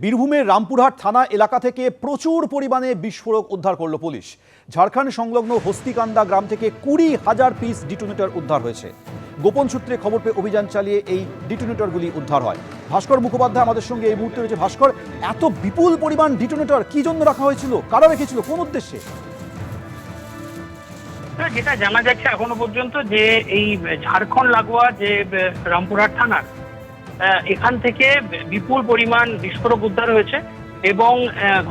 বীরভূমের রামপুরহাট থানা এলাকা থেকে প্রচুর পরিমাণে বিস্ফোরক উদ্ধার করল পুলিশ। ঝাড়খণ্ড সংলগ্ন হস্তিকান্দা গ্রাম থেকে 20,000 পিস ডিটোনেটর উদ্ধার হয়েছে। গোপন সূত্রে খবর পেয়ে অভিযান চালিয়ে এই ডিটোনেটরগুলি উদ্ধার হয়। ভাস্কর মুখোপাধ্যায় আমাদের সঙ্গে এই মুহূর্তে রয়েছে। ভাস্কর, এত বিপুল পরিমাণ ডিটোনেটর কি জন্য রাখা হয়েছিল, কারা রেখেছিল, কোন উদ্দেশ্যে? যেটা জানা যাচ্ছে এখনো পর্যন্ত যে এই ঝাড়খণ্ড লাগোয়া যে রামপুরহাট থানার এখান থেকে বিপুল পরিমাণ বিস্ফোরক উদ্ধার হয়েছে এবং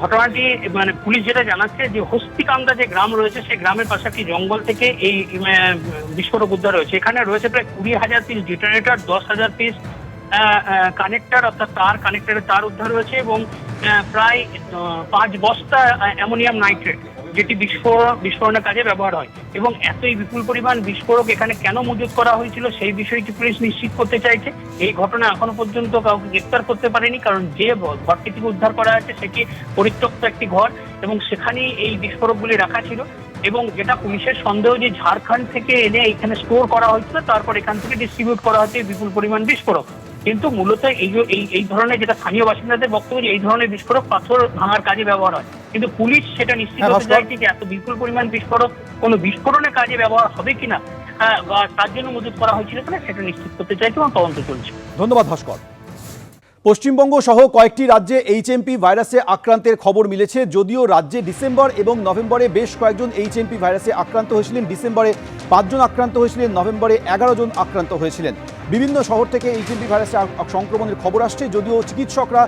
ঘটনাটি মানে পুলিশ যেটা জানাচ্ছে যে হস্তিকান্দা যে গ্রাম রয়েছে সেই গ্রামের পাশে একটি জঙ্গল থেকে এই বিস্ফোরক উদ্ধার হয়েছে। এখানে রয়েছে প্রায় 20,000 পিস ডিটোনেটর, 10,000 পিস কানেক্টর অর্থাৎ তার কানেক্টরের তার উদ্ধার হয়েছে এবং প্রায় 5 বস্তা অ্যামোনিয়াম নাইট্রেট যেটি বিস্ফোরণের কাজে ব্যবহার হয়। এবং এতই বিপুল পরিমাণ বিস্ফোরক এখানে কেন মজুত করা হয়েছিল সেই বিষয়টি পুলিশ নিশ্চিত করতে চাইছে। এই ঘটনা এখনো পর্যন্ত কাউকে গ্রেপ্তার করতে পারেনি, কারণ যে ঘরটি থেকে উদ্ধার করা হয়েছে সেটি পরিত্যক্ত একটি ঘর এবং সেখানেই এই বিস্ফোরকগুলি রাখা ছিল। এবং যেটা পুলিশের সন্দেহ যে ঝাড়খণ্ড থেকে এনে এখানে স্টোর করা হয়েছিল, তারপর এখান থেকে ডিস্ট্রিবিউট করা হচ্ছে বিপুল পরিমাণ বিস্ফোরক। কিন্তু মূলত এই ধরনের, যেটা স্থানীয় বাসিন্দাদের বক্তব্য, এই ধরনের বিস্ফোরক পাথর ভাঙার কাজে ব্যবহার হয়, কিন্তু পুলিশ সেটা নিশ্চিত করতে চাইছে যে এত বিপুল পরিমাণ বিস্ফোরক কোনো বিস্ফোরণের কাজে ব্যবহার হবে কিনা বা তার জন্য মজুত করা হয়েছিল কিনা সেটা নিশ্চিত করতে চাইছে এবং তদন্ত চলছে। ধন্যবাদ ভাস্কর। পশ্চিমবঙ্গ সহ কয়েকটি রাজ্যে এইচএমপি ভাইরাসে আক্রান্তের খবর মিলেছে। যদিও রাজ্যে ডিসেম্বর এবং নভেম্বরে বেশ কয়েকজন এইচএমপি ভাইরাসে আক্রান্ত হয়েছিলেন। ডিসেম্বরে 5 জন আক্রান্ত হয়েছিলেন, নভেম্বরে 11 জন আক্রান্ত হয়েছিলেন। বিভিন্ন শহর থেকে এইচএমপি ভাইরাসে সংক্রমণের খবর আসছে, যদিও চিকিৎসকরা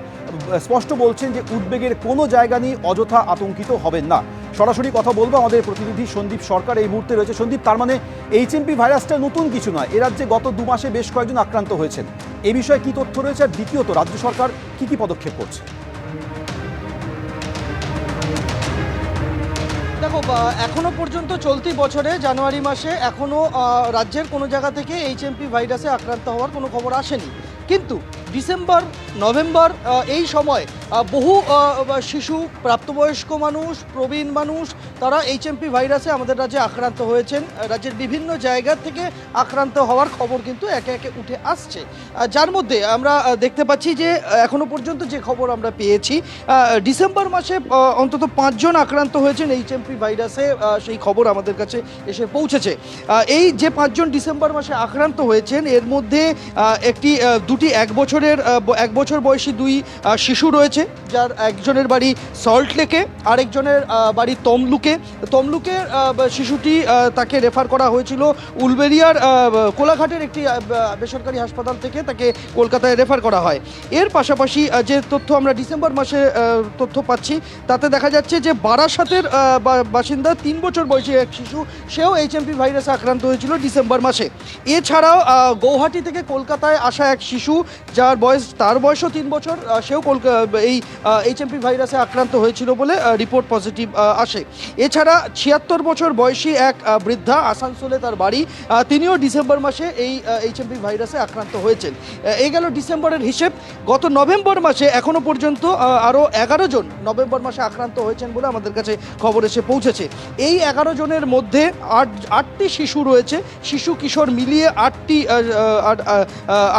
স্পষ্ট বলছেন যে উদ্বেগের কোনো জায়গা নেই, অযথা আতঙ্কিত হবেন না। সরাসরি কথা বলবো, আমাদের প্রতিনিধি সন্দীপ সরকার এই মুহূর্তে রয়েছে। সন্দীপ, তার মানে এইচএমপি ভাইরাসটা নতুন কিছু নয়, এ রাজ্যে গত 2 মাসে বেশ কয়েকজন আক্রান্ত হয়েছেন। এই বিষয়ে কি তথ্য রয়েছে, আর দ্বিতীয়ত রাজ্য সরকার কি পদক্ষেপ করছে? দেখো, এখনো পর্যন্ত চলতি বছরে জানুয়ারি মাসে এখনো রাজ্যের কোনো জায়গা থেকে এইচএমপি ভাইরাসে আক্রান্ত হওয়ার কোনো খবর আসেনি। কিন্তু ডিসেম্বর নভেম্বর এই সময় বহু শিশু, প্রাপ্তবয়স্ক মানুষ, প্রবীণ মানুষ তারা এইচএমপি ভাইরাসে আমাদের রাজ্যে আক্রান্ত হয়েছেন। রাজ্যের বিভিন্ন জায়গা থেকে আক্রান্ত হওয়ার খবর কিন্তু একে একে উঠে আসছে, যার মধ্যে আমরা দেখতে পাচ্ছি যে এখনো পর্যন্ত যে খবর আমরা পেয়েছি, ডিসেম্বর মাসে অন্তত 5 জন আক্রান্ত হয়েছেন এইচএমপি ভাইরাসে, সেই খবর আমাদের কাছে এসে পৌঁছেছে। এই যে 5 জন ডিসেম্বর মাসে আক্রান্ত হয়েছেন, এর মধ্যে দুটি 1 বছর বয়সী 2 শিশু রয়েছে, যার একজনের বাড়ি সল্টলেকে, আরেকজনের বাড়ি তমলুকে। শিশুটি তাকে রেফার করা হয়েছিল উলবেরিয়ার কোলাঘাটের একটি বেসরকারি হাসপাতাল থেকে, তাকে কলকাতায় রেফার করা হয়। এর পাশাপাশি যে তথ্য আমরা ডিসেম্বর মাসে তথ্য পাচ্ছি, তাতে দেখা যাচ্ছে যে বারাসাতের বাসিন্দা 3 বছর বয়সী এক শিশু, সেও এইচএমপি ভাইরাসে আক্রান্ত হয়েছিল ডিসেম্বর মাসে। এছাড়াও গৌহাটি থেকে কলকাতায় আসা এক শিশু, যার তার বয়সও 3 বছর, সেও এই এইচএমপি ভাইরাসে আক্রান্ত হয়েছিল বলে রিপোর্ট পজিটিভ আসে। এছাড়া 76 বছর বয়সী এক বৃদ্ধা, আসানসোলে তার বাড়ি, তিনিও ডিসেম্বর মাসে এই এইচএমপি ভাইরাসে আক্রান্ত হয়েছেন। এই গেল ডিসেম্বরের হিসেব। গত নভেম্বর মাসে এখনো পর্যন্ত আরও 11 জন নভেম্বর মাসে আক্রান্ত হয়েছেন বলে আমাদের কাছে খবর এসে পৌঁছেছে। এই 11 জনের মধ্যে 8টি শিশু রয়েছে, শিশু কিশোর মিলিয়ে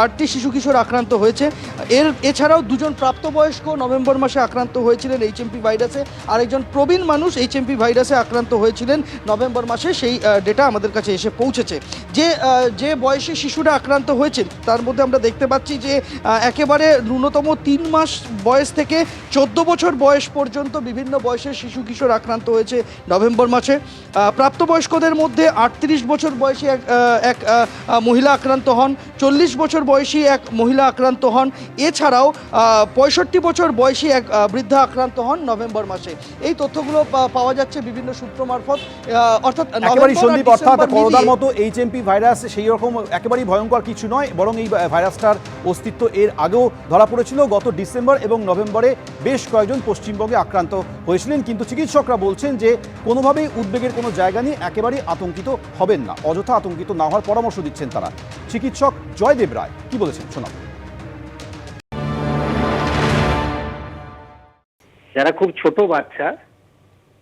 8টি শিশু কিশোর আক্রান্ত হয়েছে। এছাড়াও 2 জন প্রাপ্তবয়স্ক নভেম্বর মাসে আক্রান্ত হয়েছিলেন এইচএমপি ভাইরাসে, আরেকজন প্রবীণ মানুষ এইচএমপি ভাইরাসে আক্রান্ত হয়েছিলেন নভেম্বর মাসে, সেই ডেটা আমাদের কাছে এসে পৌঁছেছে। যে বয়সী শিশুরা আক্রান্ত হয়েছেন, তার মধ্যে আমরা দেখতে পাচ্ছি যে একেবারে ন্যূনতম 3 মাস বয়স থেকে 14 বছর বয়স পর্যন্ত বিভিন্ন বয়সের শিশু কিশোর আক্রান্ত হয়েছে নভেম্বর মাসে। প্রাপ্তবয়স্কদের মধ্যে 38 বছর বয়সী এক মহিলা আক্রান্ত হন, 40 বছর বয়সী এক মহিলা আক্রান্ত হন। এছাড়াও 65 বছর বয়সী এক বৃদ্ধা আক্রান্ত হন নভেম্বর মাসে। এই তথ্যগুলো পাওয়া যাচ্ছে বিভিন্ন সূত্র মারফত। অর্থাৎ করোনার মতো এইচএমপি ভাইরাস সেই রকম একেবারেই ভয়ঙ্কর কিছু নয়, বরং এই ভাইরাসটার অস্তিত্ব এর আগেও ধরা পড়েছিল। গত ডিসেম্বর এবং নভেম্বরে বেশ কয়েকজন পশ্চিমবঙ্গে আক্রান্ত হয়েছিলেন, কিন্তু চিকিৎসকরা বলছেন যে কোনোভাবেই উদ্বেগের কোনো জায়গা নেই, একেবারেই আতঙ্কিত হবেন না, অযথা আতঙ্কিত না হওয়ার পরামর্শ দিচ্ছেন তারা। চিকিৎসক জয়দেব রায় কি বলেছেন শোনাব। যারা খুব ছোট বাচ্চা,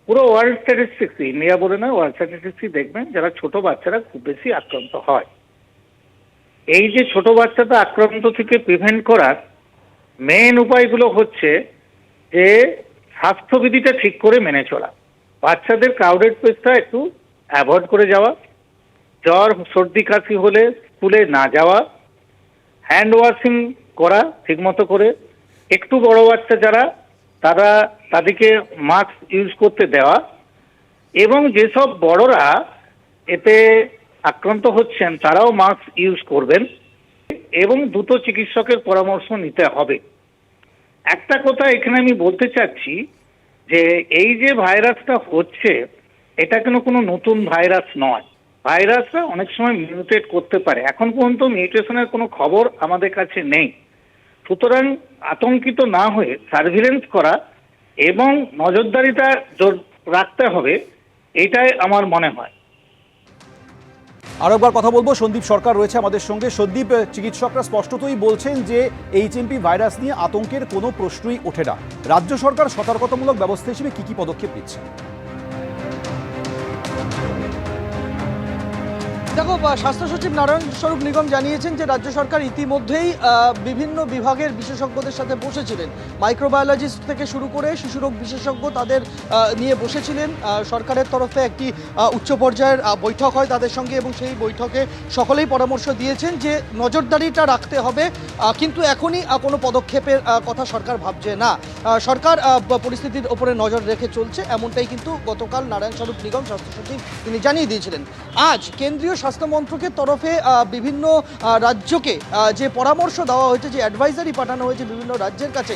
পুরো ওয়ার্ল্ড স্ট্যাটিস্টিক্স, ইন্ডিয়া বলে না, ওয়ার্ল্ড স্ট্যাটিস্টিক্স দেখবেন, যারা ছোট বাচ্চারা খুব বেশি আক্রান্ত হয়। এই যে ছোট বাচ্চাটা আক্রান্ত থেকে প্রিভেন্ট করার মেন উপায়গুলো হচ্ছে যে স্বাস্থ্যবিধিটা ঠিক করে মেনে চলা, বাচ্চাদের ক্রাউডেড প্লেসটা একটু অ্যাভয়েড করে যাওয়া, জ্বর সর্দি কাশি হলে স্কুলে না যাওয়া, হ্যান্ড ওয়াশিং করা ঠিকমতো করে, একটু বড় বাচ্চা যারা তাদেরকে মাস্ক ইউজ করতে দেওয়া, এবং যেসব বড়রা এতে আক্রান্ত হচ্ছেন তারাও মাস্ক ইউজ করবেন এবং দ্রুত চিকিৎসকের পরামর্শ নিতে হবে। একটা কথা এখানে আমি বলতে চাচ্ছি যে এই যে ভাইরাসটা হচ্ছে এটা কোনো নতুন ভাইরাস নয়। ভাইরাসটা অনেক সময় মিউটেট করতে পারে, এখন পর্যন্ত মিউটেশনের কোনো খবর আমাদের কাছে নেই। সুতরাং আতঙ্কিত না হয়ে সার্ভিলেন্স করা এবং নজরদারিটা জোর রাখতে হবে, এটাই আমার মনে হয়। আরো একবার কথা বলবো, সন্দীপ সরকার রয়েছে আমাদের সঙ্গে। সন্দীপ, চিকিৎসকরা স্পষ্টতই বলছেন যে এইচএমপি ভাইরাস নিয়ে আতঙ্কের কোনো প্রশ্নই ওঠে না। রাজ্য সরকার সতর্কতামূলক ব্যবস্থা হিসেবে কি পদক্ষেপ নিচ্ছে? দেখো, স্বাস্থ্য সচিব নারায়ণ স্বরূপ নিগম জানিয়েছেন যে রাজ্য সরকার ইতিমধ্যেই বিভিন্ন বিভাগের বিশেষজ্ঞদের সাথে বসেছিলেন। মাইক্রোবায়োলজিস্ট থেকে শুরু করে শিশুরোগ বিশেষজ্ঞ তাদের নিয়ে বসেছিলেন। সরকারের তরফে একটি উচ্চ পর্যায়ের বৈঠক হয় তাদের সঙ্গে, এবং সেই বৈঠকে সকলেই পরামর্শ দিয়েছেন যে নজরদারিটা রাখতে হবে, কিন্তু এখনই কোনো পদক্ষেপের কথা সরকার ভাবছে না। সরকার পরিস্থিতির ওপরে নজর রেখে চলছে, এমনটাই কিন্তু গতকাল নারায়ণ স্বরূপ নিগম স্বাস্থ্য সচিব তিনি জানিয়ে দিয়েছিলেন। আজ কেন্দ্রীয় স্বাস্থ্য মন্ত্রকের তরফে বিভিন্ন রাজ্যকে যে পরামর্শ দেওয়া হয়েছে, যে অ্যাডভাইজারি পাঠানো হয়েছে বিভিন্ন রাজ্যের কাছে,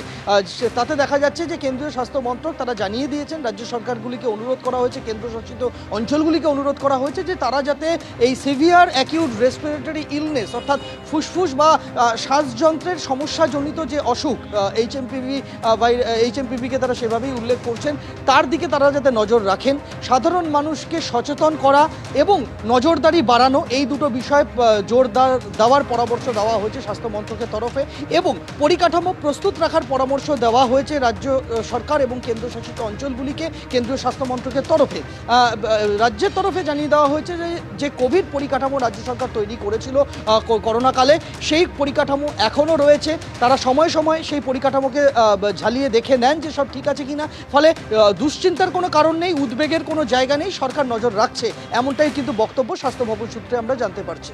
তাতে দেখা যাচ্ছে যে কেন্দ্রীয় স্বাস্থ্য মন্ত্রক তারা জানিয়ে দিয়েছেন, রাজ্য সরকারগুলিকে অনুরোধ করা হয়েছে, কেন্দ্রশাসিত অঞ্চলগুলিকে অনুরোধ করা হয়েছে যে তারা যাতে এই সিভিয়ার অ্যাকিউট রেসপিরেটরি ইলনেস অর্থাৎ ফুসফুস বা শ্বাসযন্ত্রের সমস্যাজনিত যে অসুখ এইচএমপিভিকে তারা সেভাবেই উল্লেখ করছেন, তার দিকে তারা যাতে নজর রাখেন, সাধারণ মানুষকে সচেতন করা এবং নজরদারি বাড়ানো, এই দুটো বিষয় জোর দেওয়ার পরামর্শ দেওয়া হয়েছে স্বাস্থ্য মন্ত্রকের তরফে, এবং পরিকাঠামো প্রস্তুত রাখার পরামর্শ দেওয়া হয়েছে রাজ্য সরকার এবং কেন্দ্রশাসিত অঞ্চলগুলিকে কেন্দ্রীয় স্বাস্থ্য মন্ত্রকের তরফে। রাজ্যের তরফে জানিয়ে দেওয়া হয়েছে যে কোভিড পরিকাঠামো রাজ্য সরকার তৈরি করেছিল করোনাকালে, সেই পরিকাঠামো এখনও রয়েছে। তারা সময় সময় সেই পরিকাঠামোকে ঝালিয়ে দেখে নেন যে সব ঠিক আছে কিনা, ফলে দুশ্চিন্তার কোনো কারণ নেই, উদ্বেগের কোনো জায়গা নেই, সরকার নজর রাখছে, এমনটাই কিন্তু বক্তব্য স্বাস্থ্য ভবন সূত্রে আমরা জানতে পারছি।